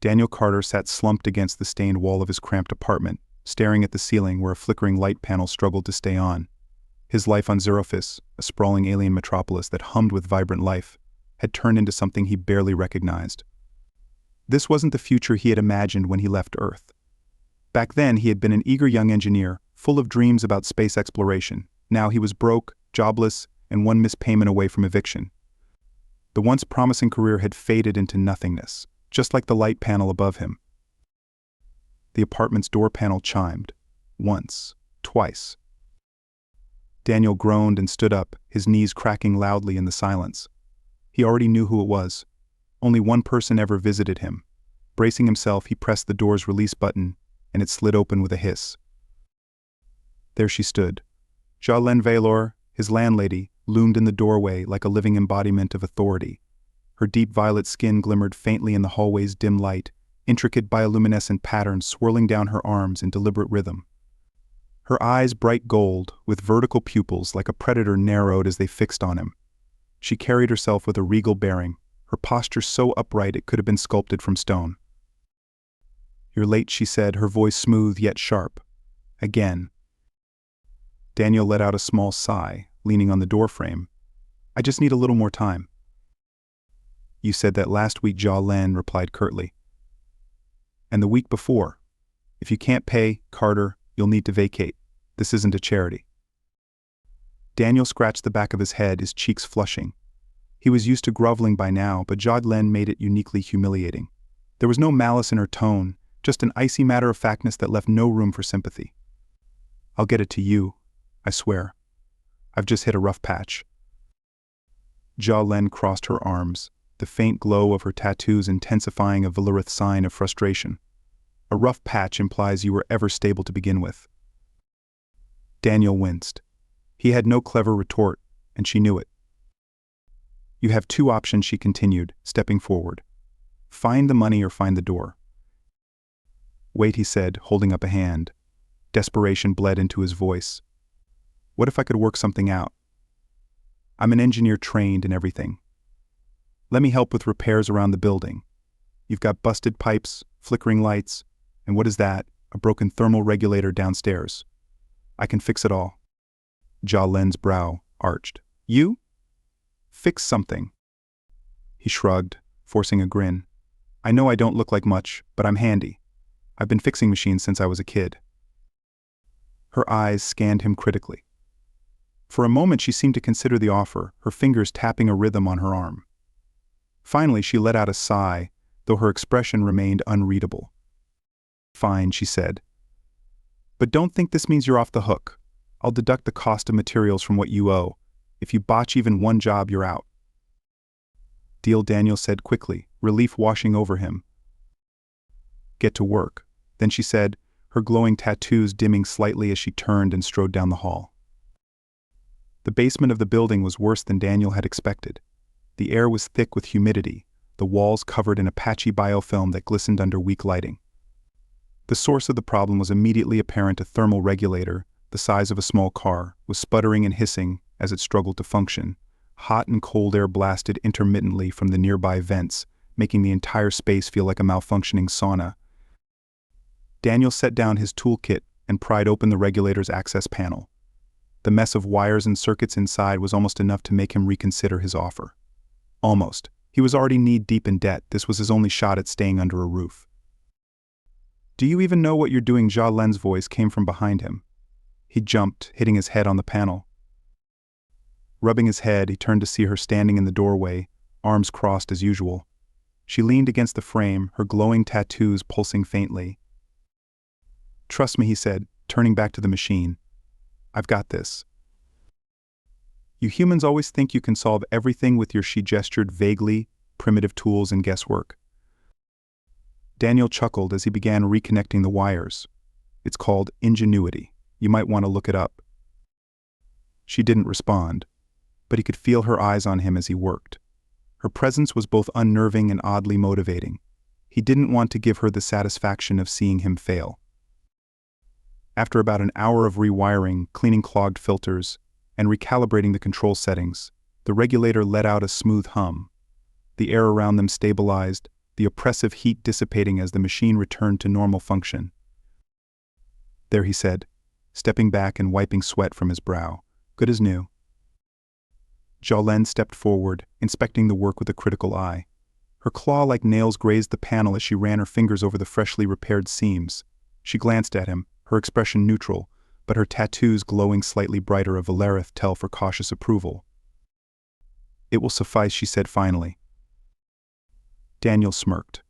Daniel Carter sat slumped against the stained wall of his cramped apartment, staring at the ceiling where a flickering light panel struggled to stay on. His life on Xerophis, a sprawling alien metropolis that hummed with vibrant life, had turned into something he barely recognized. This wasn't the future he had imagined when he left Earth. Back then, he had been an eager young engineer, full of dreams about space exploration. Now he was broke, jobless, and one missed payment away from eviction. The once promising career had faded into nothingness, just like the light panel above him. The apartment's door panel chimed. Once, twice. Daniel groaned and stood up, his knees cracking loudly in the silence. He already knew who it was. Only one person ever visited him. Bracing himself, he pressed the door's release button, and it slid open with a hiss. There she stood. Jalen Valor, his landlady, loomed in the doorway like a living embodiment of authority. Her deep violet skin glimmered faintly in the hallway's dim light, intricate bioluminescent patterns swirling down her arms in deliberate rhythm. Her eyes bright gold, with vertical pupils like a predator narrowed as they fixed on him. She carried herself with a regal bearing, her posture so upright it could have been sculpted from stone. "You're late," she said, her voice smooth yet sharp. Again. Daniel let out a small sigh, leaning on the doorframe. "I just need a little more time." "You said that last week," Jalen replied curtly. "And the week before. If you can't pay, Carter, you'll need to vacate. This isn't a charity." Daniel scratched the back of his head, his cheeks flushing. He was used to groveling by now, but Jalen made it uniquely humiliating. There was no malice in her tone, just an icy matter-of-factness that left no room for sympathy. "I'll get it to you, I swear. I've just hit a rough patch." Jalen crossed her arms, the faint glow of her tattoos intensifying a Valorith sign of frustration. A rough patch implies you were ever stable to begin with. Daniel winced. He had no clever retort, and she knew it. "You have two options," she continued, stepping forward. "Find the money or find the door." "Wait," he said, holding up a hand. Desperation bled into his voice. "What if I could work something out? I'm an engineer trained in everything. Let me help with repairs around the building. You've got busted pipes, flickering lights, and what is that? A broken thermal regulator downstairs. I can fix it all." Jalen's brow arched. "You? Fix something?" He shrugged, forcing a grin. "I know I don't look like much, but I'm handy. I've been fixing machines since I was a kid." Her eyes scanned him critically. For a moment she seemed to consider the offer, her fingers tapping a rhythm on her arm. Finally she let out a sigh, though her expression remained unreadable. "Fine," she said. "But don't think this means you're off the hook. I'll deduct the cost of materials from what you owe. If you botch even one job, you're out." "Deal," Daniel said quickly, relief washing over him. "Get to work." Then she said, her glowing tattoos dimming slightly as she turned and strode down the hall. The basement of the building was worse than Daniel had expected. The air was thick with humidity, the walls covered in a patchy biofilm that glistened under weak lighting. The source of the problem was immediately apparent. A thermal regulator, the size of a small car, was sputtering and hissing as it struggled to function. Hot and cold air blasted intermittently from the nearby vents, making the entire space feel like a malfunctioning sauna. Daniel set down his toolkit and pried open the regulator's access panel. The mess of wires and circuits inside was almost enough to make him reconsider his offer. Almost. He was already knee-deep in debt. This was his only shot at staying under a roof. "Do you even know what you're doing?" Jalen's voice came from behind him. He jumped, hitting his head on the panel. Rubbing his head, he turned to see her standing in the doorway, arms crossed as usual. She leaned against the frame, her glowing tattoos pulsing faintly. "Trust me," he said, turning back to the machine. "I've got this." "You humans always think you can solve everything with your," she gestured vaguely, "primitive tools and guesswork." Daniel chuckled as he began reconnecting the wires. "It's called ingenuity. You might want to look it up." She didn't respond, but he could feel her eyes on him as he worked. Her presence was both unnerving and oddly motivating. He didn't want to give her the satisfaction of seeing him fail. After about an hour of rewiring, cleaning clogged filters, and recalibrating the control settings, the regulator let out a smooth hum. The air around them stabilized, the oppressive heat dissipating as the machine returned to normal function. "There," he said, stepping back and wiping sweat from his brow. "Good as new." Jolene stepped forward, inspecting the work with a critical eye. Her claw-like nails grazed the panel as she ran her fingers over the freshly repaired seams. She glanced at him, her expression neutral, but her tattoos glowing slightly brighter of Valerith tell for cautious approval. "It will suffice," she said finally. Daniel smirked.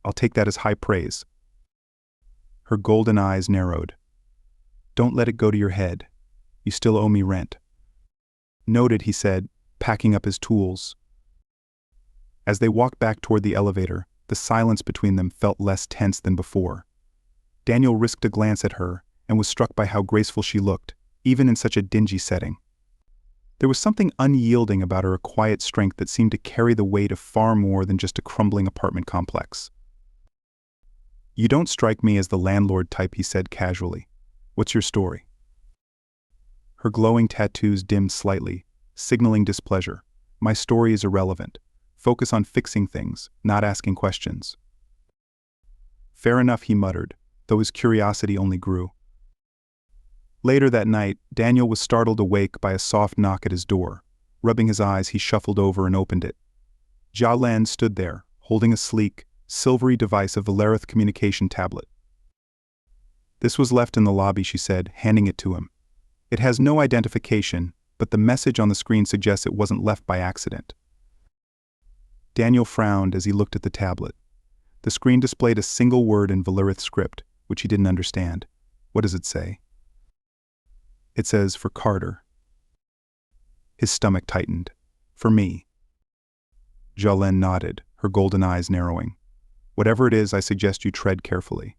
"I'll take that as high praise." Her golden eyes narrowed. "Don't let it go to your head. You still owe me rent." "Noted," he said, packing up his tools. As they walked back toward the elevator, the silence between them felt less tense than before. Daniel risked a glance at her and was struck by how graceful she looked, even in such a dingy setting. There was something unyielding about her, a quiet strength that seemed to carry the weight of far more than just a crumbling apartment complex. "You don't strike me as the landlord type," he said casually. "What's your story?" Her glowing tattoos dimmed slightly, signaling displeasure. "My story is irrelevant. Focus on fixing things, not asking questions." "Fair enough," he muttered, though his curiosity only grew. Later that night, Daniel was startled awake by a soft knock at his door. Rubbing his eyes, he shuffled over and opened it. Jolene stood there, holding a sleek, silvery device of Valerith communication tablet. "This was left in the lobby," she said, handing it to him. "It has no identification, but the message on the screen suggests it wasn't left by accident." Daniel frowned as he looked at the tablet. The screen displayed a single word in Valerith script, which he didn't understand. "What does it say?" "It says, for Carter." His stomach tightened. "For me." Jolene nodded, her golden eyes narrowing. "Whatever it is, I suggest you tread carefully.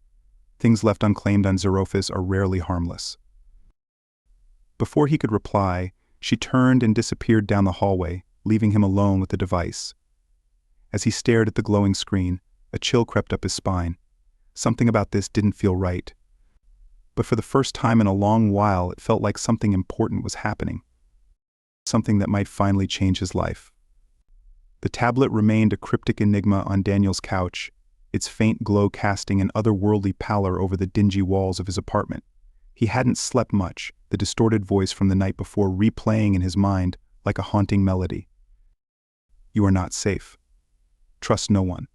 Things left unclaimed on Xerophis are rarely harmless." Before he could reply, she turned and disappeared down the hallway, leaving him alone with the device. As he stared at the glowing screen, a chill crept up his spine. Something about this didn't feel right. But for the first time in a long while, it felt like something important was happening. Something that might finally change his life. The tablet remained a cryptic enigma on Daniel's couch, its faint glow casting an otherworldly pallor over the dingy walls of his apartment. He hadn't slept much, the distorted voice from the night before replaying in his mind like a haunting melody. "You are not safe. Trust no one."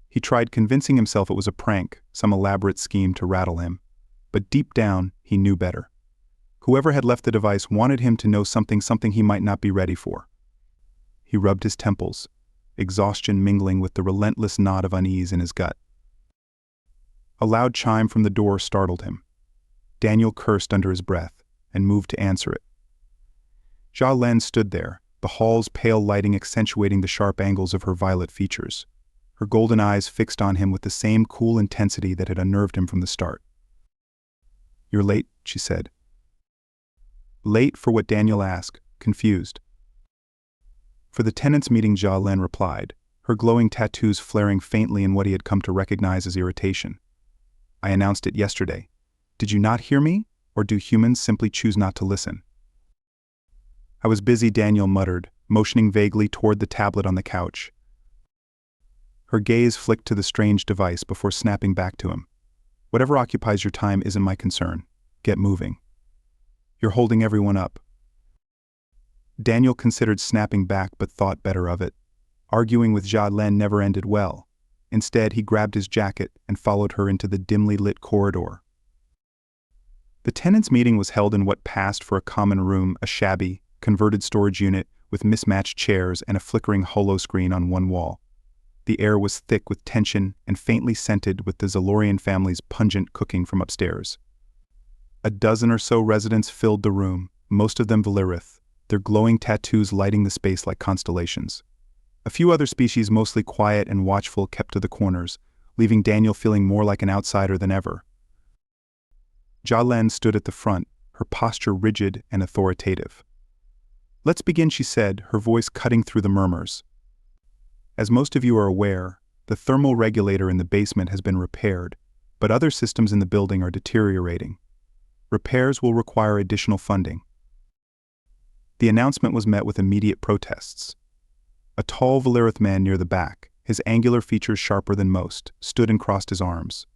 He tried convincing himself it was a prank, some elaborate scheme to rattle him. But deep down, he knew better. Whoever had left the device wanted him to know something he might not be ready for. He rubbed his temples, exhaustion mingling with the relentless knot of unease in his gut. A loud chime from the door startled him. Daniel cursed under his breath and moved to answer it. Jolene stood there, the hall's pale lighting accentuating the sharp angles of her violet features, her golden eyes fixed on him with the same cool intensity that had unnerved him from the start. "You're late," she said. "Late for what?" Daniel asked, confused. "For the tenants' meeting," Jolene replied, her glowing tattoos flaring faintly in what he had come to recognize as irritation. "I announced it yesterday. Did you not hear me, or do humans simply choose not to listen?" "I was busy," Daniel muttered, motioning vaguely toward the tablet on the couch. Her gaze flicked to the strange device before snapping back to him. "Whatever occupies your time isn't my concern. Get moving. You're holding everyone up." Daniel considered snapping back but thought better of it. Arguing with Jolene never ended well. Instead, he grabbed his jacket and followed her into the dimly lit corridor. The tenants' meeting was held in what passed for a common room, a shabby, converted storage unit with mismatched chairs and a flickering holoscreen on one wall. The air was thick with tension and faintly scented with the Zalorian family's pungent cooking from upstairs. A dozen or so residents filled the room, most of them Valerith, their glowing tattoos lighting the space like constellations. A few other species, mostly quiet and watchful, kept to the corners, leaving Daniel feeling more like an outsider than ever. Jolene stood at the front, her posture rigid and authoritative. "Let's begin," she said, her voice cutting through the murmurs. "As most of you are aware, the thermal regulator in the basement has been repaired, but other systems in the building are deteriorating. Repairs will require additional funding." The announcement was met with immediate protests. A tall Valerith man near the back, his angular features sharper than most, stood and crossed his arms.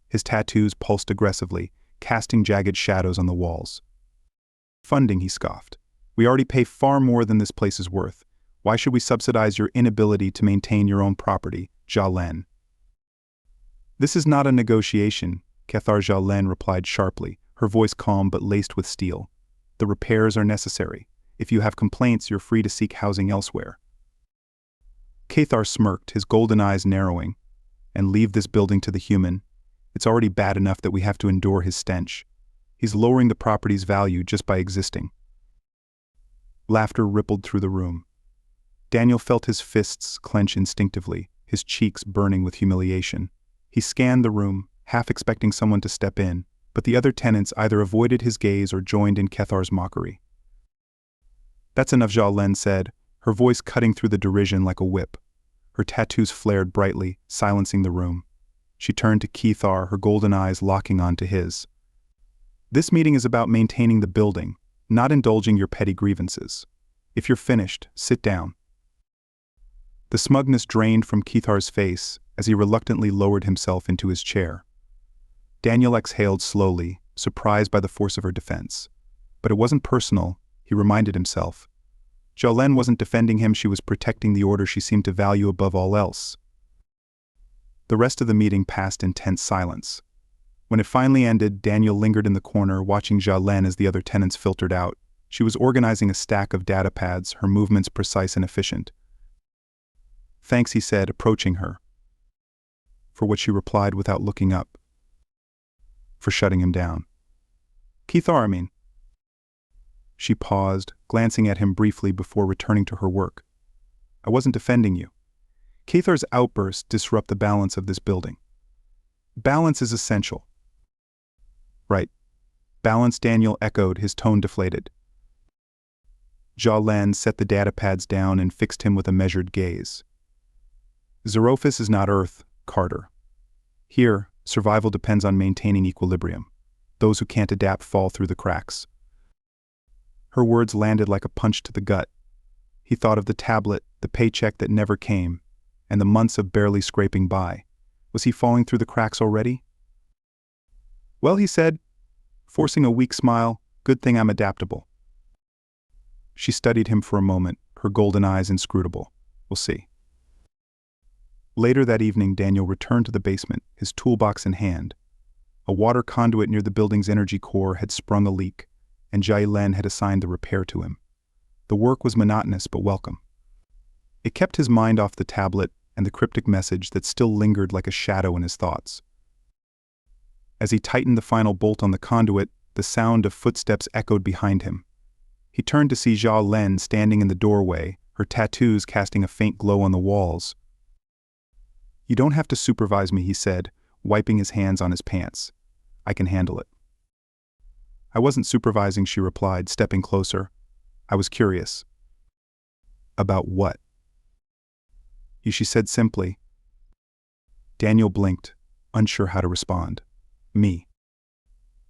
His tattoos pulsed aggressively, casting jagged shadows on the walls. Funding, he scoffed. We already pay far more than this place is worth. Why should we subsidize your inability to maintain your own property, Jalen? This is not a negotiation, Cathar Jalen replied sharply, her voice calm but laced with steel. The repairs are necessary. If you have complaints, you're free to seek housing elsewhere. Cathar smirked, his golden eyes narrowing. And leave this building to the human. It's already bad enough that we have to endure his stench. He's lowering the property's value just by existing. Laughter rippled through the room. Daniel felt his fists clench instinctively, his cheeks burning with humiliation. He scanned the room, half expecting someone to step in, but the other tenants either avoided his gaze or joined in Cathar's mockery. That's enough, Jalen said, her voice cutting through the derision like a whip. Her tattoos flared brightly, silencing the room. She turned to Cathar, her golden eyes locking onto his. This meeting is about maintaining the building, not indulging your petty grievances. If you're finished, sit down. The smugness drained from Cathar's face as he reluctantly lowered himself into his chair. Daniel exhaled slowly, surprised by the force of her defense. But it wasn't personal, he reminded himself. Jalen wasn't defending him, she was protecting the order she seemed to value above all else. The rest of the meeting passed in tense silence. When it finally ended, Daniel lingered in the corner, watching Jalen as the other tenants filtered out. She was organizing a stack of data pads, her movements precise and efficient. Thanks, he said, approaching her. For what she replied without looking up. For shutting him down. Cathar, I mean. She paused, glancing at him briefly before returning to her work. I wasn't defending you. Cathar's outbursts disrupt the balance of this building. Balance is essential. Right. Balance, Daniel echoed, his tone deflated. Jalen set the data pads down and fixed him with a measured gaze. Xerophis is not Earth, Carter. Here, survival depends on maintaining equilibrium. Those who can't adapt fall through the cracks. Her words landed like a punch to the gut. He thought of the tablet, the paycheck that never came, and the months of barely scraping by. Was he falling through the cracks already? Well, he said, forcing a weak smile, good thing I'm adaptable. She studied him for a moment, her golden eyes inscrutable. We'll see. Later that evening, Daniel returned to the basement, his toolbox in hand. A water conduit near the building's energy core had sprung a leak, and Jalen had assigned the repair to him. The work was monotonous but welcome. It kept his mind off the tablet and the cryptic message that still lingered like a shadow in his thoughts. As he tightened the final bolt on the conduit, the sound of footsteps echoed behind him. He turned to see Jalen standing in the doorway, her tattoos casting a faint glow on the walls. You don't have to supervise me, he said, wiping his hands on his pants. I can handle it. I wasn't supervising, she replied, stepping closer. I was curious. About what? She said simply. Daniel blinked, unsure how to respond. Me.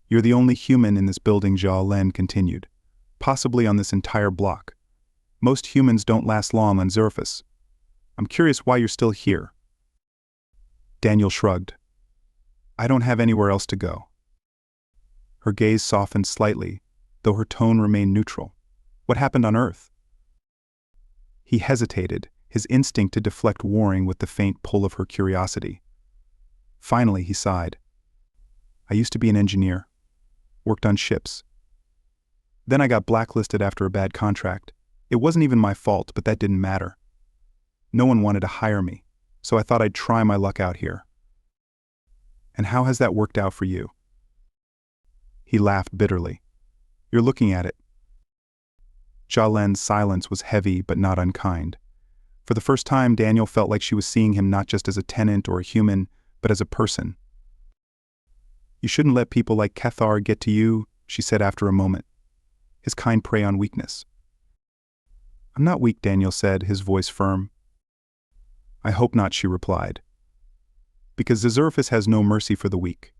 You're the only human in this building, Jalen continued. Possibly on this entire block. Most humans don't last long on Xerophis. I'm curious why you're still here. Daniel shrugged. I don't have anywhere else to go. Her gaze softened slightly, though her tone remained neutral. What happened on Earth? He hesitated, his instinct to deflect warring with the faint pull of her curiosity. Finally, he sighed. I used to be an engineer. Worked on ships. Then I got blacklisted after a bad contract. It wasn't even my fault, but that didn't matter. No one wanted to hire me, so I thought I'd try my luck out here. And how has that worked out for you? He laughed bitterly. You're looking at it. Jalen's silence was heavy but not unkind. For the first time, Daniel felt like she was seeing him not just as a tenant or a human, but as a person. You shouldn't let people like Cathar get to you, she said after a moment. His kind prey on weakness. I'm not weak, Daniel said, his voice firm. I hope not, she replied. Because Xerophis has no mercy for the weak.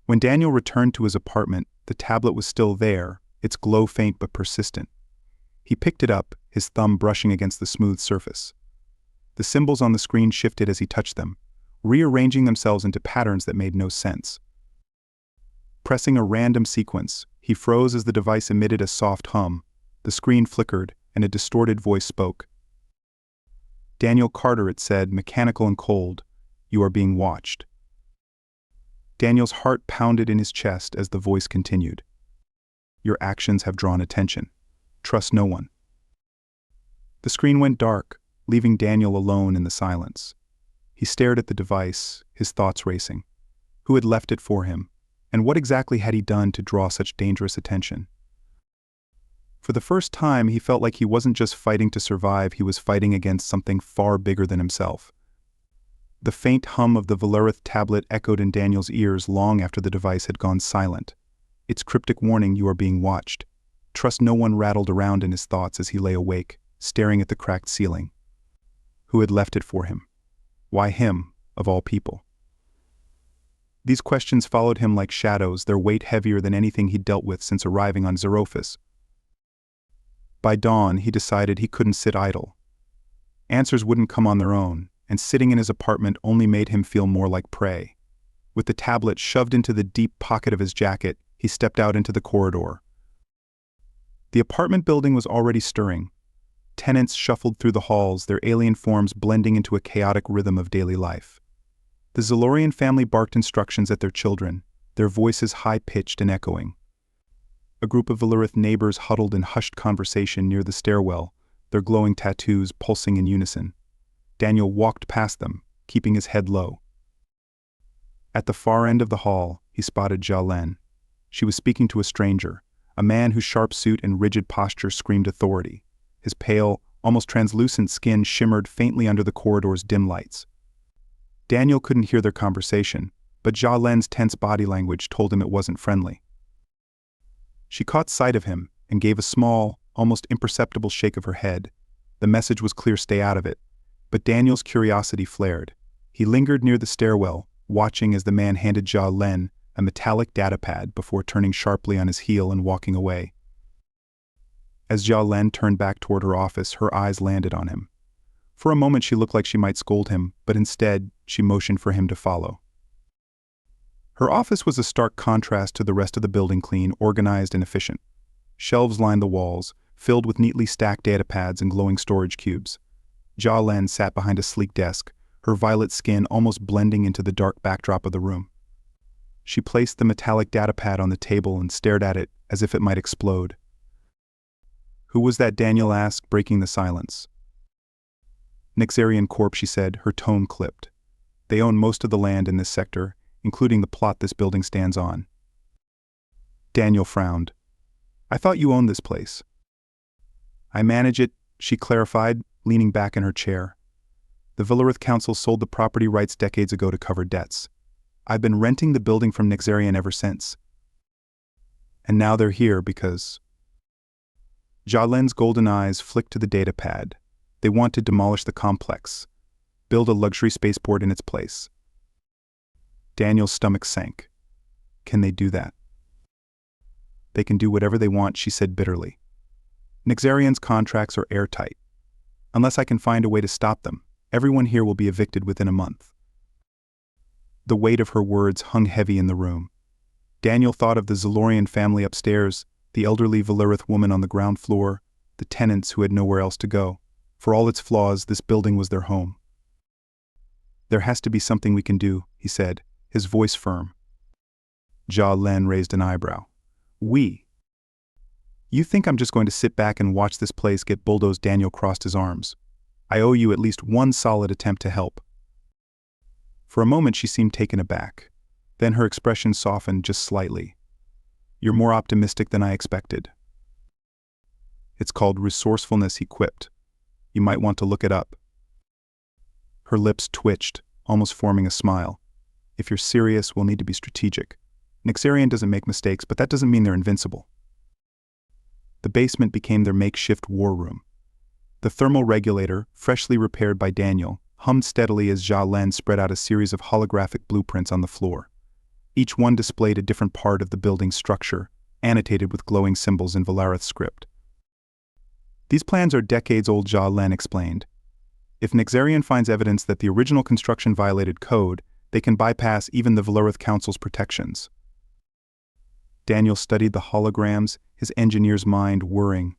When Daniel returned to his apartment, the tablet was still there, its glow faint but persistent. He picked it up, his thumb brushing against the smooth surface. The symbols on the screen shifted as he touched them, rearranging themselves into patterns that made no sense. Pressing a random sequence, he froze as the device emitted a soft hum. The screen flickered, and a distorted voice spoke. "Daniel Carter," it said, mechanical and cold. "You are being watched." Daniel's heart pounded in his chest as the voice continued. "Your actions have drawn attention. Trust no one." The screen went dark, leaving Daniel alone in the silence. He stared at the device, his thoughts racing. Who had left it for him? And what exactly had he done to draw such dangerous attention? For the first time, he felt like he wasn't just fighting to survive, he was fighting against something far bigger than himself. The faint hum of the Valerith tablet echoed in Daniel's ears long after the device had gone silent. Its cryptic warning, "You are being watched." Trust no one, rattled around in his thoughts as he lay awake, staring at the cracked ceiling. Who had left it for him? Why him, of all people? These questions followed him like shadows, their weight heavier than anything he'd dealt with since arriving on Xerophis. By dawn, he decided he couldn't sit idle. Answers wouldn't come on their own, and sitting in his apartment only made him feel more like prey. With the tablet shoved into the deep pocket of his jacket, he stepped out into the corridor. The apartment building was already stirring. Tenants shuffled through the halls, their alien forms blending into a chaotic rhythm of daily life. The Zalorian family barked instructions at their children, their voices high-pitched and echoing. A group of Valerith neighbors huddled in hushed conversation near the stairwell, their glowing tattoos pulsing in unison. Daniel walked past them, keeping his head low. At the far end of the hall, he spotted Jalene. She was speaking to a stranger, a man whose sharp suit and rigid posture screamed authority. His pale, almost translucent skin shimmered faintly under the corridor's dim lights. Daniel couldn't hear their conversation, but Jalene's tense body language told him it wasn't friendly. She caught sight of him and gave a small, almost imperceptible shake of her head. The message was clear: stay out of it. But Daniel's curiosity flared. He lingered near the stairwell, watching as the man handed Jalene a metallic datapad before turning sharply on his heel and walking away. As Jalene turned back toward her office, her eyes landed on him. For a moment she looked like she might scold him, but instead, she motioned for him to follow. Her office was a stark contrast to the rest of the building, clean, organized, and efficient. Shelves lined the walls, filled with neatly stacked datapads and glowing storage cubes. Jalene sat behind a sleek desk, her violet skin almost blending into the dark backdrop of the room. She placed the metallic datapad on the table and stared at it as if it might explode. "Who was that?" Daniel asked, breaking the silence. "Nixarian Corp," she said, her tone clipped. "They own most of the land in this sector, including the plot this building stands on." Daniel frowned. "I thought you owned this place." "I manage it," she clarified, leaning back in her chair. "The Valerith Council sold the property rights decades ago to cover debts. I've been renting the building from Nixarian ever since. And now they're here because..." Jalene's golden eyes flicked to the datapad. They want to demolish the complex, build a luxury spaceport in its place. Daniel's stomach sank. Can they do that? "They can do whatever they want," she said bitterly. "Nixarian's contracts are airtight. Unless I can find a way to stop them, everyone here will be evicted within a month." The weight of her words hung heavy in the room. Daniel thought of the Zalorian family upstairs, the elderly Valerith woman on the ground floor, the tenants who had nowhere else to go. For all its flaws, this building was their home. "There has to be something we can do," he said, his voice firm. Jalene raised an eyebrow. "We? You think I'm just going to sit back and watch this place get bulldozed?" Daniel crossed his arms. "I owe you at least one solid attempt to help." For a moment she seemed taken aback. Then her expression softened just slightly. "You're more optimistic than I expected." "It's called resourcefulness," he quipped. "You might want to look it up." Her lips twitched, almost forming a smile. "If you're serious, we'll need to be strategic. Nixarian doesn't make mistakes, but that doesn't mean they're invincible." The basement became their makeshift war room. The thermal regulator, freshly repaired by Daniel, hummed steadily as Jalene spread out a series of holographic blueprints on the floor. Each one displayed a different part of the building's structure, annotated with glowing symbols in Valerith script. "These plans are decades old," Jalene explained. If Nexarian finds evidence that the original construction violated code, they can bypass even the Valerith Council's protections. Daniel studied the holograms, his engineer's mind whirring.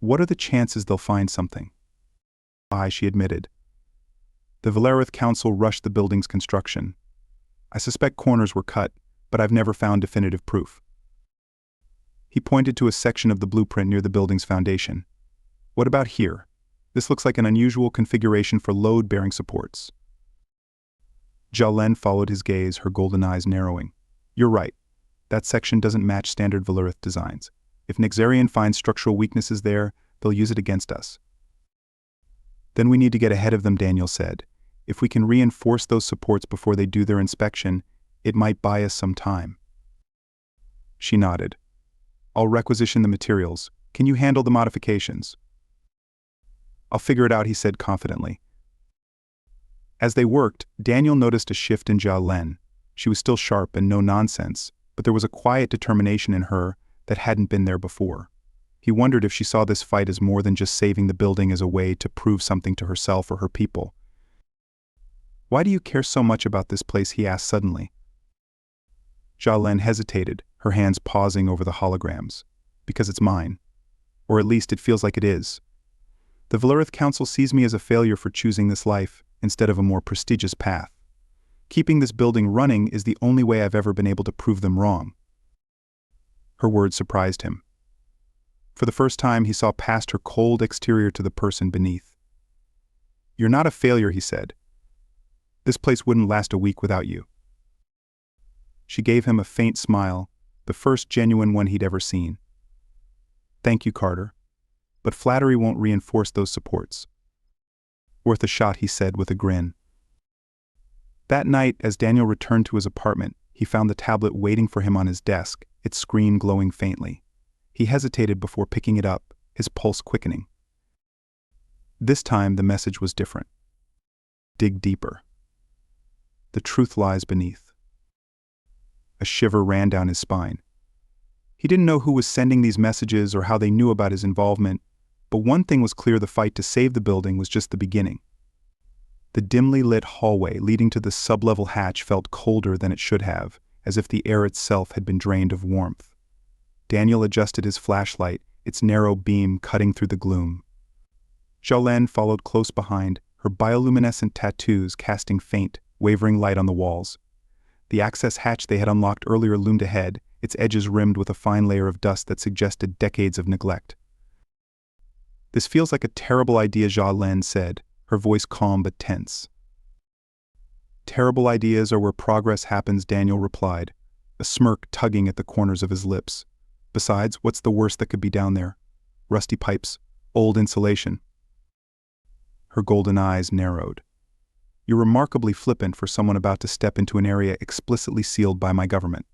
What are the chances they'll find something? She admitted. The Valerith Council rushed the building's construction. I suspect corners were cut, but I've never found definitive proof. He pointed to a section of the blueprint near the building's foundation. What about here? This looks like an unusual configuration for load-bearing supports. Jalen followed his gaze, her golden eyes narrowing. You're right. That section doesn't match standard Valerith designs. If Nexarian finds structural weaknesses there, they'll use it against us. Then we need to get ahead of them, Daniel said. If we can reinforce those supports before they do their inspection, it might buy us some time. She nodded. I'll requisition the materials. Can you handle the modifications? I'll figure it out, he said confidently. As they worked, Daniel noticed a shift in Jalen. She was still sharp and no nonsense, but there was a quiet determination in her that hadn't been there before. He wondered if she saw this fight as more than just saving the building as a way to prove something to herself or her people. Why do you care so much about this place, he asked suddenly. Jalen hesitated, her hands pausing over the holograms. Because it's mine. Or at least it feels like it is. The Valerith Council sees me as a failure for choosing this life, instead of a more prestigious path. Keeping this building running is the only way I've ever been able to prove them wrong. Her words surprised him. For the first time, he saw past her cold exterior to the person beneath. You're not a failure, he said. This place wouldn't last a week without you. She gave him a faint smile, the first genuine one he'd ever seen. Thank you, Carter. But flattery won't reinforce those supports. Worth a shot, he said with a grin. That night, as Daniel returned to his apartment, he found the tablet waiting for him on his desk, its screen glowing faintly. He hesitated before picking it up, his pulse quickening. This time, the message was different. Dig deeper. The truth lies beneath. A shiver ran down his spine. He didn't know who was sending these messages or how they knew about his involvement, but one thing was clear: the fight to save the building was just the beginning. The dimly lit hallway leading to the sublevel hatch felt colder than it should have, as if the air itself had been drained of warmth. Daniel adjusted his flashlight, its narrow beam cutting through the gloom. Jalen followed close behind, her bioluminescent tattoos casting faint, wavering light on the walls. The access hatch they had unlocked earlier loomed ahead, its edges rimmed with a fine layer of dust that suggested decades of neglect. This feels like a terrible idea, Jalen said, her voice calm but tense. Terrible ideas are where progress happens, Daniel replied, a smirk tugging at the corners of his lips. Besides, what's the worst that could be down there? Rusty pipes, old insulation. Her golden eyes narrowed. You're remarkably flippant for someone about to step into an area explicitly sealed by my government.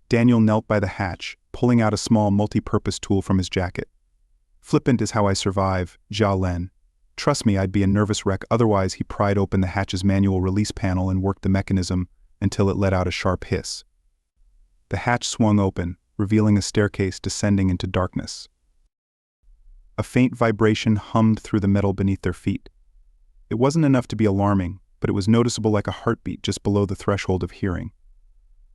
Daniel knelt by the hatch, pulling out a small multi-purpose tool from his jacket. Flippant is how I survive, Jalen. Trust me, I'd be a nervous wreck otherwise. He pried open the hatch's manual release panel and worked the mechanism until it let out a sharp hiss. The hatch swung open, revealing a staircase descending into darkness. A faint vibration hummed through the metal beneath their feet. It wasn't enough to be alarming, but it was noticeable like a heartbeat just below the threshold of hearing.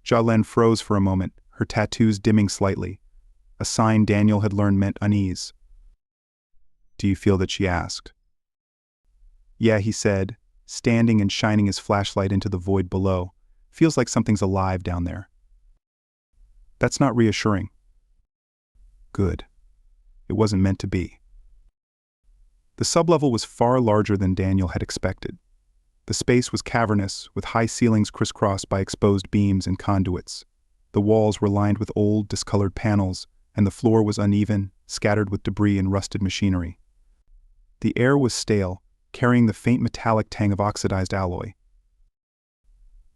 Jalen froze for a moment, her tattoos dimming slightly. A sign Daniel had learned meant unease. Do you feel that? She asked. Yeah, he said, standing and shining his flashlight into the void below. Feels like something's alive down there. That's not reassuring. Good. It wasn't meant to be. The sublevel was far larger than Daniel had expected. The space was cavernous, with high ceilings crisscrossed by exposed beams and conduits. The walls were lined with old, discolored panels, and the floor was uneven, scattered with debris and rusted machinery. The air was stale, carrying the faint metallic tang of oxidized alloy.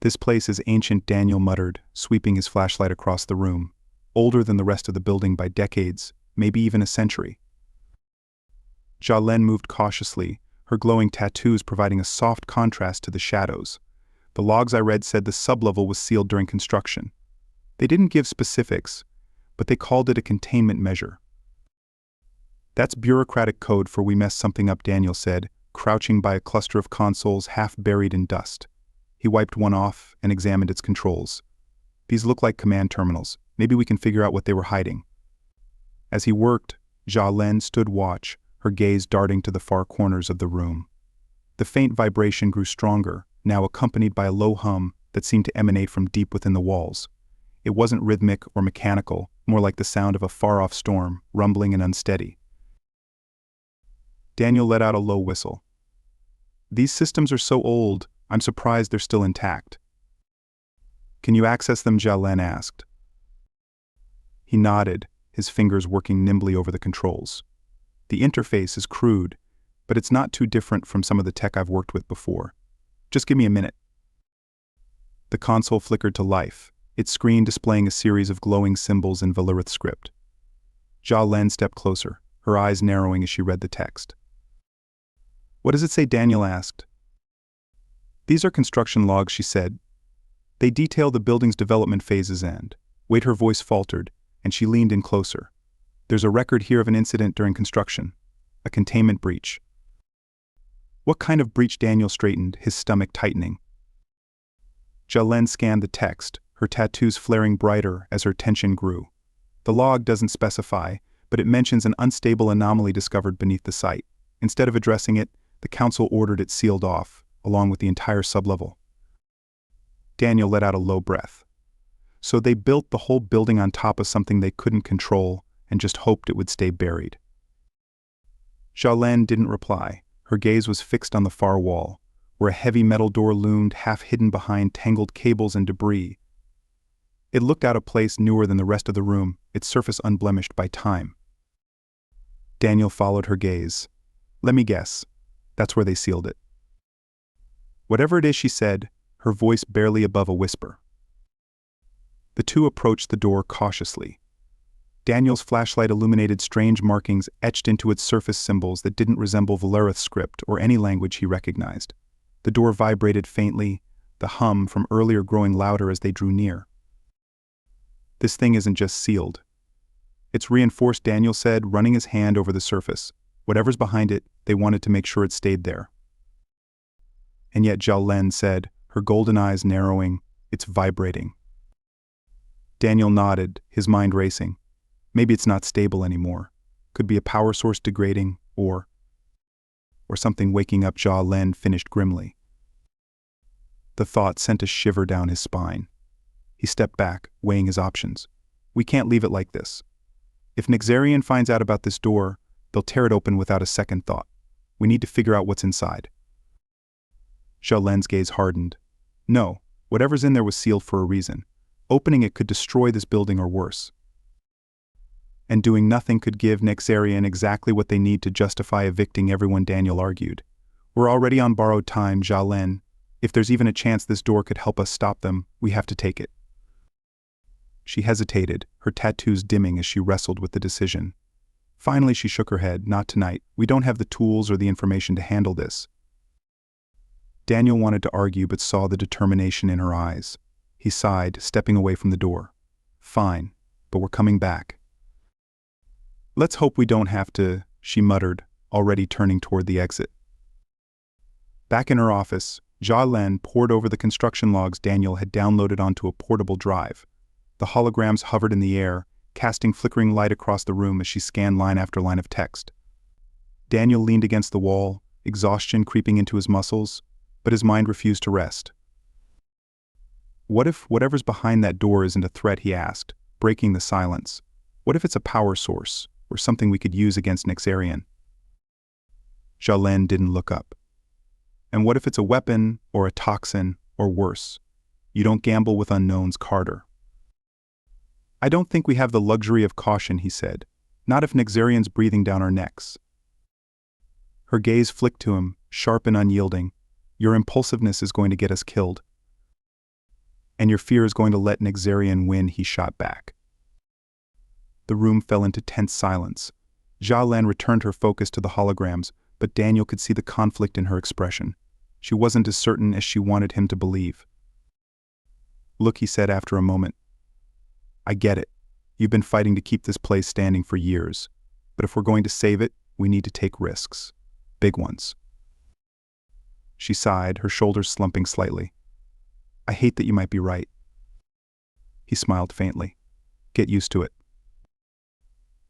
This place is ancient, Daniel muttered, sweeping his flashlight across the room. Older than the rest of the building by decades, maybe even a century. Jalen moved cautiously, her glowing tattoos providing a soft contrast to the shadows. The logs I read said the sublevel was sealed during construction. They didn't give specifics, but they called it a containment measure. That's bureaucratic code for we messed something up, Daniel said, crouching by a cluster of consoles half buried in dust. He wiped one off and examined its controls. These look like command terminals. Maybe we can figure out what they were hiding. As he worked, Xiaolen stood watch, her gaze darting to the far corners of the room. The faint vibration grew stronger, now accompanied by a low hum that seemed to emanate from deep within the walls. It wasn't rhythmic or mechanical, more like the sound of a far-off storm, rumbling and unsteady. Daniel let out a low whistle. These systems are so old, I'm surprised they're still intact. Can you access them? Xiaolen asked. He nodded, his fingers working nimbly over the controls. The interface is crude, but it's not too different from some of the tech I've worked with before. Just give me a minute. The console flickered to life, its screen displaying a series of glowing symbols in Valyric script. Xiaolen stepped closer, her eyes narrowing as she read the text. What does it say? Daniel asked. These are construction logs, she said. They detail the building's development phases and... Wait, her voice faltered, and she leaned in closer. There's a record here of an incident during construction. A containment breach. What kind of breach? Daniel straightened, his stomach tightening. Xiaolen scanned the text, her tattoos flaring brighter as her tension grew. The log doesn't specify, but it mentions an unstable anomaly discovered beneath the site. Instead of addressing it, the council ordered it sealed off, along with the entire sublevel. Daniel let out a low breath. So they built the whole building on top of something they couldn't control and just hoped it would stay buried. Xiaolen didn't reply. Her gaze was fixed on the far wall, where a heavy metal door loomed half hidden behind tangled cables and debris. It looked out of place, newer than the rest of the room, its surface unblemished by time. Daniel followed her gaze. Let me guess. That's where they sealed it. Whatever it is, she said, her voice barely above a whisper. The two approached the door cautiously. Daniel's flashlight illuminated strange markings etched into its surface symbols that didn't resemble Valyric script or any language he recognized. The door vibrated faintly, the hum from earlier growing louder as they drew near. This thing isn't just sealed. It's reinforced, Daniel said, running his hand over the surface. Whatever's behind it, they wanted to make sure it stayed there. And yet, Xiaolen said, her golden eyes narrowing, it's vibrating. Daniel nodded, his mind racing. Maybe it's not stable anymore. Could be a power source degrading, or something waking up. Xiaolen finished grimly. The thought sent a shiver down his spine. He stepped back, weighing his options. We can't leave it like this. If Nexarian finds out about this door, they'll tear it open without a second thought. We need to figure out what's inside. Xiaolen's gaze hardened. No, whatever's in there was sealed for a reason. Opening it could destroy this building or worse. And doing nothing could give Nexarian exactly what they need to justify evicting everyone, Daniel argued. We're already on borrowed time, Xiaolen. If there's even a chance this door could help us stop them, we have to take it. She hesitated, her tattoos dimming as she wrestled with the decision. Finally, she shook her head. Not tonight. We don't have the tools or the information to handle this. Daniel wanted to argue but saw the determination in her eyes. He sighed, stepping away from the door. Fine, but we're coming back. Let's hope we don't have to, she muttered, already turning toward the exit. Back in her office, Xiaolen pored over the construction logs Daniel had downloaded onto a portable drive. The holograms hovered in the air, casting flickering light across the room as she scanned line after line of text. Daniel leaned against the wall, exhaustion creeping into his muscles, but his mind refused to rest. What if whatever's behind that door isn't a threat, he asked, breaking the silence. What if it's a power source, or something we could use against Nexarian? Xiaolen didn't look up. And what if it's a weapon, or a toxin, or worse? You don't gamble with unknowns, Carter. I don't think we have the luxury of caution, he said. Not if Nexarian's breathing down our necks. Her gaze flicked to him, sharp and unyielding. Your impulsiveness is going to get us killed. And your fear is going to let Nexarian win, he shot back. The room fell into tense silence. Xiaolen returned her focus to the holograms, but Daniel could see the conflict in her expression. She wasn't as certain as she wanted him to believe. Look, he said after a moment. I get it. You've been fighting to keep this place standing for years. But if we're going to save it, we need to take risks. Big ones. she sighed, her shoulders slumping slightly. I hate that you might be right. He smiled faintly. Get used to it.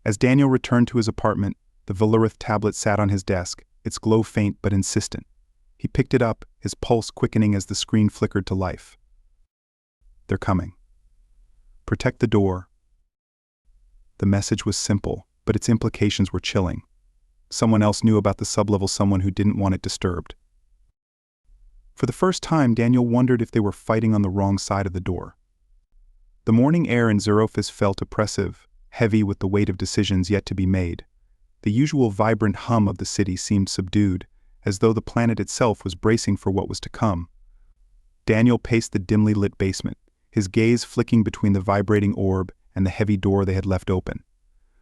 As Daniel returned to his apartment, the Valurith tablet sat on his desk, its glow faint but insistent. He picked it up, his pulse quickening as the screen flickered to life. They're coming. Protect the door. The message was simple, but its implications were chilling. Someone else knew about the sublevel, someone who didn't want it disturbed. For the first time, Daniel wondered if they were fighting on the wrong side of the door. The morning air in Xerophis felt oppressive, heavy with the weight of decisions yet to be made. The usual vibrant hum of the city seemed subdued, as though the planet itself was bracing for what was to come. Daniel paced the dimly lit basement, his gaze flicking between the vibrating orb and the heavy door they had left open.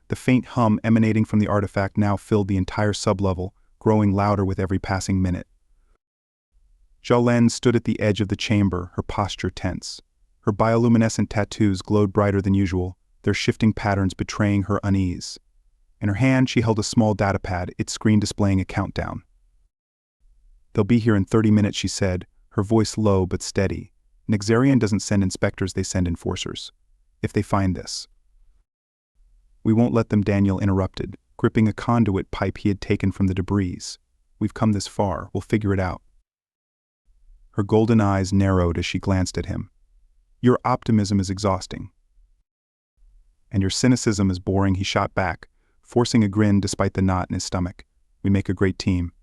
The faint hum emanating from the artifact now filled the entire sublevel, growing louder with every passing minute. Jalene stood at the edge of the chamber, her posture tense. Her bioluminescent tattoos glowed brighter than usual, their shifting patterns betraying her unease. In her hand she held a small datapad, its screen displaying a countdown. They'll be here in 30 minutes, she said, her voice low but steady. Nexarian doesn't send inspectors, they send enforcers. If they find this. We won't let them, Daniel interrupted, gripping a conduit pipe he had taken from the debris. We've come this far, we'll figure it out. Her golden eyes narrowed as she glanced at him. Your optimism is exhausting. And your cynicism is boring, he shot back, forcing a grin despite the knot in his stomach. We make a great team.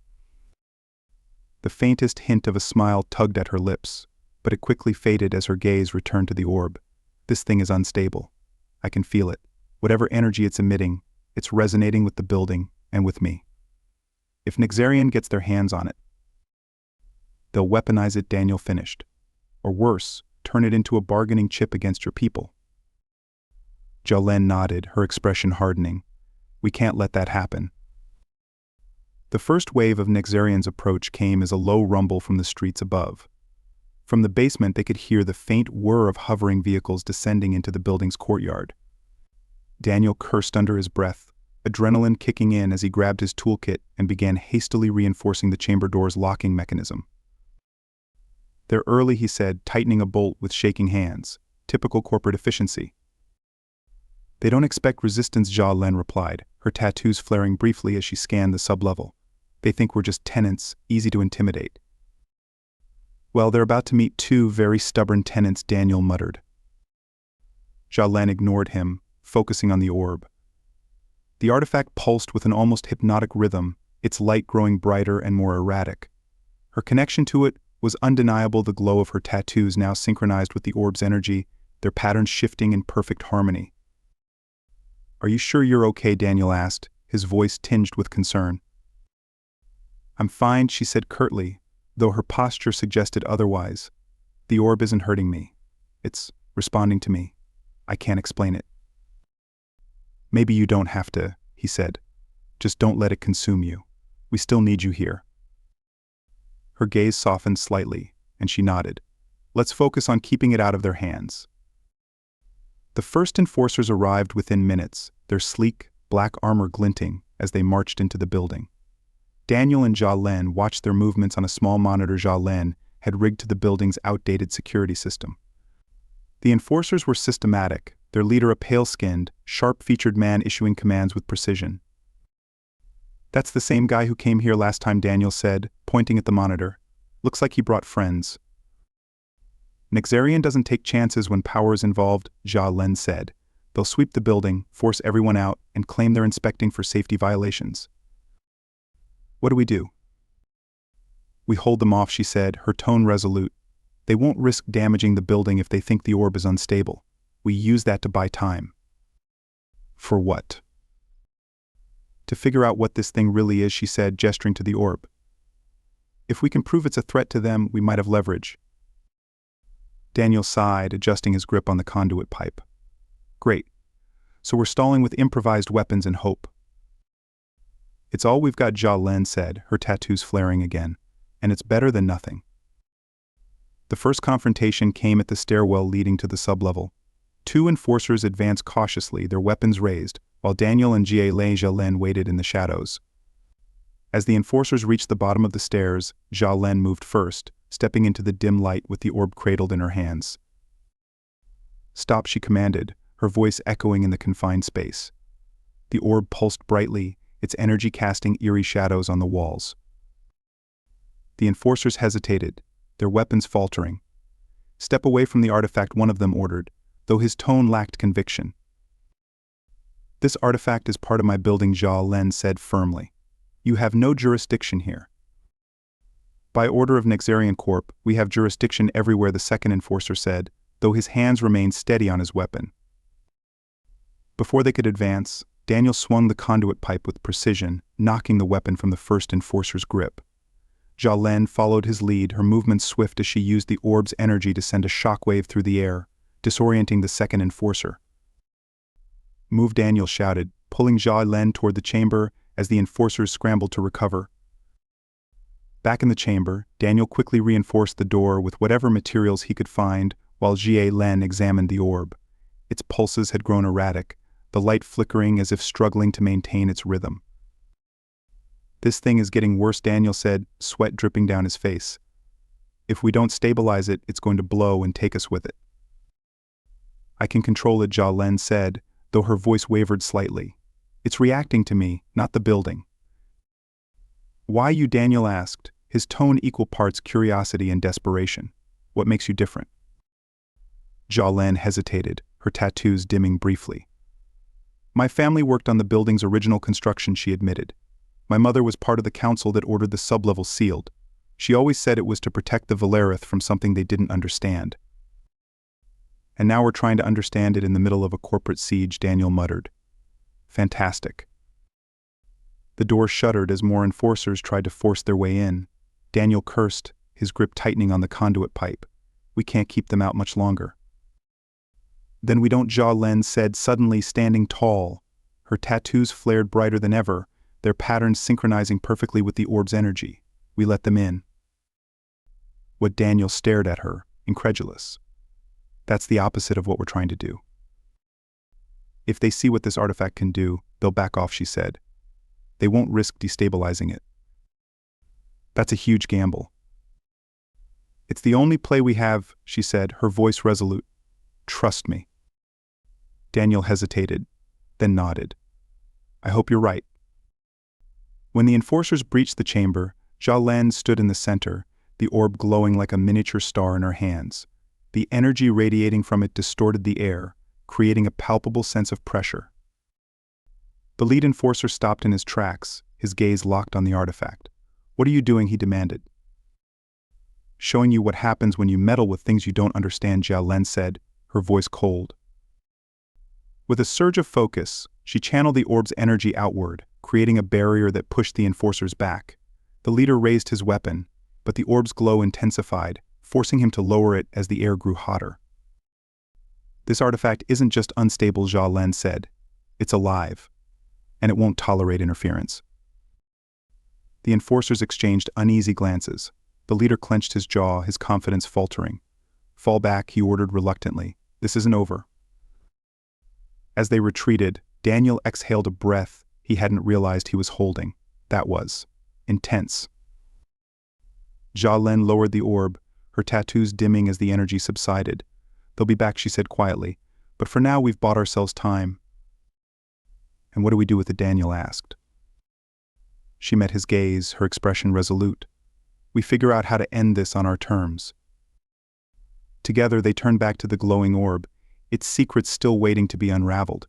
The faintest hint of a smile tugged at her lips, but it quickly faded as her gaze returned to the orb. This thing is unstable. I can feel it. Whatever energy it's emitting, it's resonating with the building and with me. If Nexarian gets their hands on it, they'll weaponize it, Daniel finished. Or worse, turn it into a bargaining chip against your people. Jalene nodded, her expression hardening. We can't let that happen. The first wave of Nexarian's approach came as a low rumble from the streets above. From the basement they could hear the faint whir of hovering vehicles descending into the building's courtyard. Daniel cursed under his breath, adrenaline kicking in as he grabbed his toolkit and began hastily reinforcing the chamber door's locking mechanism. They're early, he said, tightening a bolt with shaking hands. Typical corporate efficiency. They don't expect resistance, Jalene replied, her tattoos flaring briefly as she scanned the sublevel. They think we're just tenants, easy to intimidate. Well, they're about to meet two very stubborn tenants, Daniel muttered. Jalene ignored him, focusing on the orb. The artifact pulsed with an almost hypnotic rhythm, its light growing brighter and more erratic. Her connection to it was undeniable, the glow of her tattoos now synchronized with the orb's energy, their patterns shifting in perfect harmony. Are you sure you're okay? Daniel asked, his voice tinged with concern. I'm fine, she said curtly, though her posture suggested otherwise. The orb isn't hurting me. It's responding to me. I can't explain it. Maybe you don't have to, he said. Just don't let it consume you. We still need you here. Her gaze softened slightly, and she nodded. Let's focus on keeping it out of their hands. The first enforcers arrived within minutes, their sleek, black armor glinting as they marched into the building. Daniel and Jalene watched their movements on a small monitor Jalene had rigged to the building's outdated security system. The enforcers were systematic, their leader a pale-skinned, sharp-featured man issuing commands with precision. That's the same guy who came here last time, Daniel said, pointing at the monitor. Looks like he brought friends. Nexarian doesn't take chances when power is involved, Jalene said. They'll sweep the building, force everyone out, and claim they're inspecting for safety violations. What do we do? We hold them off, she said, her tone resolute. They won't risk damaging the building if they think the orb is unstable. We use that to buy time. For what? To figure out what this thing really is, she said, gesturing to the orb. If we can prove it's a threat to them, we might have leverage. Daniel sighed, adjusting his grip on the conduit pipe. Great. So we're stalling with improvised weapons and hope. It's all we've got, Jalene said, her tattoos flaring again. And it's better than nothing. The first confrontation came at the stairwell leading to the sublevel. Two enforcers advanced cautiously, their weapons raised, while Daniel and Jalene waited in the shadows. As the enforcers reached the bottom of the stairs, Jia Len moved first, stepping into the dim light with the orb cradled in her hands. "Stop," she commanded, her voice echoing in the confined space. The orb pulsed brightly, its energy casting eerie shadows on the walls. The enforcers hesitated, their weapons faltering. "Step away from the artifact," one of them ordered, though his tone lacked conviction. "This artifact is part of my building," Jia Len said firmly. "You have no jurisdiction here." "By order of Nexarian Corp, we have jurisdiction everywhere," the second enforcer said, though his hands remained steady on his weapon. Before they could advance, Daniel swung the conduit pipe with precision, knocking the weapon from the first enforcer's grip. Jia Len followed his lead, her movements swift as she used the orb's energy to send a shockwave through the air, disorienting the second enforcer. "Move," Daniel shouted, pulling Jia Len toward the chamber as the enforcers scrambled to recover. Back in the chamber, Daniel quickly reinforced the door with whatever materials he could find while Jia Len examined the orb. Its pulses had grown erratic, the light flickering as if struggling to maintain its rhythm. "This thing is getting worse," Daniel said, sweat dripping down his face. "If we don't stabilize it, it's going to blow and take us with it." "I can control it," Jia Len said, though her voice wavered slightly. "It's reacting to me, not the building." "Why you?" Daniel asked, his tone equal parts curiosity and desperation. "What makes you different?" Jia Len hesitated, her tattoos dimming briefly. "My family worked on the building's original construction," she admitted. "My mother was part of the council that ordered the sublevel sealed. She always said it was to protect the Valerith from something they didn't understand. And now we're trying to understand it in the middle of a corporate siege," Daniel muttered. "Fantastic." The door shuddered as more enforcers tried to force their way in. Daniel cursed, his grip tightening on the conduit pipe. "We can't keep them out much longer." "Then we don't," Jia Len said, suddenly standing tall. Her tattoos flared brighter than ever, their patterns synchronizing perfectly with the orb's energy. "We let them in." What? Daniel stared at her, incredulous. "That's the opposite of what we're trying to do. If they see what this artifact can do, they'll back off," she said. "They won't risk destabilizing it." "That's a huge gamble." "It's the only play we have," she said, her voice resolute. "Trust me." Daniel hesitated, then nodded. "I hope you're right." When the enforcers breached the chamber, Jia Len stood in the center, the orb glowing like a miniature star in her hands. The energy radiating from it distorted the air, creating a palpable sense of pressure. The lead enforcer stopped in his tracks, his gaze locked on the artifact. "What are you doing?" he demanded. "Showing you what happens when you meddle with things you don't understand," Jia Len said, her voice cold. With a surge of focus, she channeled the orb's energy outward, creating a barrier that pushed the enforcers back. The leader raised his weapon, but the orb's glow intensified, forcing him to lower it as the air grew hotter. "This artifact isn't just unstable," Jia Len said. "It's alive, and it won't tolerate interference." The enforcers exchanged uneasy glances. The leader clenched his jaw, his confidence faltering. "Fall back," he ordered reluctantly. "This isn't over." As they retreated, Daniel exhaled a breath he hadn't realized he was holding. That was intense. Jia Len lowered the orb, her tattoos dimming as the energy subsided. "They'll be back," she said quietly, "but for now we've bought ourselves time." "And what do we do with it?" Daniel asked. She met his gaze, her expression resolute. "We figure out how to end this on our terms." Together they turned back to the glowing orb, its secrets still waiting to be unraveled.